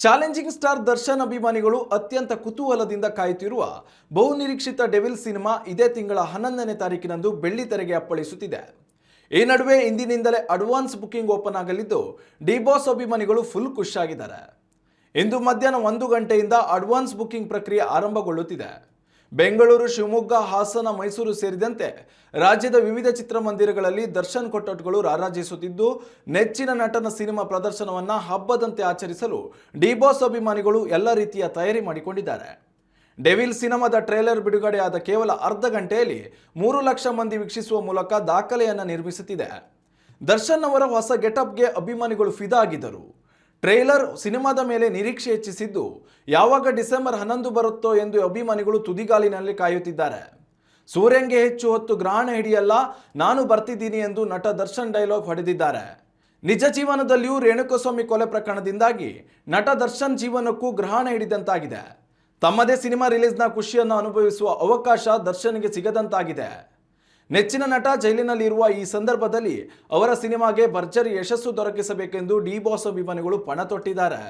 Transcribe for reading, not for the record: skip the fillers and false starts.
Challenging star Darshan ಅಭಿಮಾನಿಗಳು ಅತ್ಯಂತ ಕುತೂಹಲದಿಂದ ಕಾಯುತ್ತಿರುವ ಬಹುನಿರೀಕ್ಷಿತ ಡೆವಿಲ್ ಸಿನಿಮಾ ಇದೇ ತಿಂಗಳ 11ನೇ ತಾರೀಕಿನಂದು ಬೆಳ್ಳಿ ತೆರೆಗೆ ಅಪ್ಪಳಿಸುತ್ತಿದೆ. ಈ ನಡುವೆ ಇಂದಿನಿಂದಲೇ ಅಡ್ವಾನ್ಸ್ ಬುಕಿಂಗ್ ಓಪನ್ ಆಗಲಿದ್ದು ಡಿ ಬಾಸ್ ಅಭಿಮಾನಿಗಳು ಫುಲ್ ಖುಷಿಯಾಗಿದ್ದಾರೆ. ಇಂದು ಮಧ್ಯಾಹ್ನ 1 ಗಂಟೆಯಿಂದ ಅಡ್ವಾನ್ಸ್ ಬುಕಿಂಗ್ ಪ್ರಕ್ರಿಯೆ ಆರಂಭಗೊಳ್ಳುತ್ತಿದೆ. ಬೆಂಗಳೂರು, ಶಿವಮೊಗ್ಗ, ಹಾಸನ, ಮೈಸೂರು ಸೇರಿದಂತೆ ರಾಜ್ಯದ ವಿವಿಧ ಚಿತ್ರಮಂದಿರಗಳಲ್ಲಿ ದರ್ಶನ್ ಕೊಠಡಿಗಳು ರಾರಾಜಿಸುತ್ತಿದ್ದು, ನೆಚ್ಚಿನ ನಟನ ಸಿನಿಮಾ ಪ್ರದರ್ಶನವನ್ನು ಹಬ್ಬದಂತೆ ಆಚರಿಸಲು ಡಿ ಬಾಸ್ ಅಭಿಮಾನಿಗಳು ಎಲ್ಲ ರೀತಿಯ ತಯಾರಿ ಮಾಡಿಕೊಂಡಿದ್ದಾರೆ. ಡೆವಿಲ್ ಸಿನಿಮಾದ ಟ್ರೇಲರ್ ಬಿಡುಗಡೆಯಾದ ಕೇವಲ ಅರ್ಧ ಗಂಟೆಯಲ್ಲಿ 3 ಲಕ್ಷ ಮಂದಿ ವೀಕ್ಷಿಸುವ ಮೂಲಕ ದಾಖಲೆಯನ್ನು ನಿರ್ಮಿಸುತ್ತಿದೆ. ದರ್ಶನ್ ಅವರ ಹೊಸ ಗೆಟಪ್ಗೆ ಅಭಿಮಾನಿಗಳು ಫಿದಾ ಆಗಿದ್ದರು. ಟ್ರೇಲರ್ ಸಿನಿಮಾದ ಮೇಲೆ ನಿರೀಕ್ಷೆ ಹೆಚ್ಚಿಸಿದ್ದು, ಯಾವಾಗ ಡಿಸೆಂಬರ್ 11 ಬರುತ್ತೋ ಎಂದು ಅಭಿಮಾನಿಗಳು ತುದಿಗಾಲಿನಲ್ಲಿ ಕಾಯುತ್ತಿದ್ದಾರೆ. ಸೂರ್ಯಂಗೆ ಹೆಚ್ಚು ಹೊತ್ತು ಗ್ರಹಣ ಹಿಡಿಯಲ್ಲ, ನಾನು ಬರ್ತಿದ್ದೀನಿ ಎಂದು ನಟ ದರ್ಶನ್ ಡೈಲಾಗ್ ಹೊಡೆದಿದ್ದಾರೆ. ನಿಜ ಜೀವನದಲ್ಲಿಯೂ ರೇಣುಕಾಸ್ವಾಮಿ ಕೊಲೆ ಪ್ರಕರಣದಿಂದಾಗಿ ನಟ ದರ್ಶನ್ ಜೀವನಕ್ಕೂ ಗ್ರಹಣ ಹಿಡಿದಂತಾಗಿದೆ. ತಮ್ಮದೇ ಸಿನಿಮಾ ರಿಲೀಸ್ನ ಖುಷಿಯನ್ನು ಅನುಭವಿಸುವ ಅವಕಾಶ ದರ್ಶನ್ಗೆ ಸಿಗದಂತಾಗಿದೆ. ನೆಚ್ಚಿನ ನಟ ಜೈಲಿನಲ್ಲಿರುವ ಈ ಸಂದರ್ಭದಲ್ಲಿ ಅವರ ಸಿನಿಮಾಗೆ ಭರ್ಜರಿ ಯಶಸ್ಸು ದೊರಕಿಸಬೇಕೆಂದು ಡಿ ಬಾಸ್ ಅಭಿಮಾನಿಗಳು ಪಣ ತೊಟ್ಟಿದ್ದಾರೆ.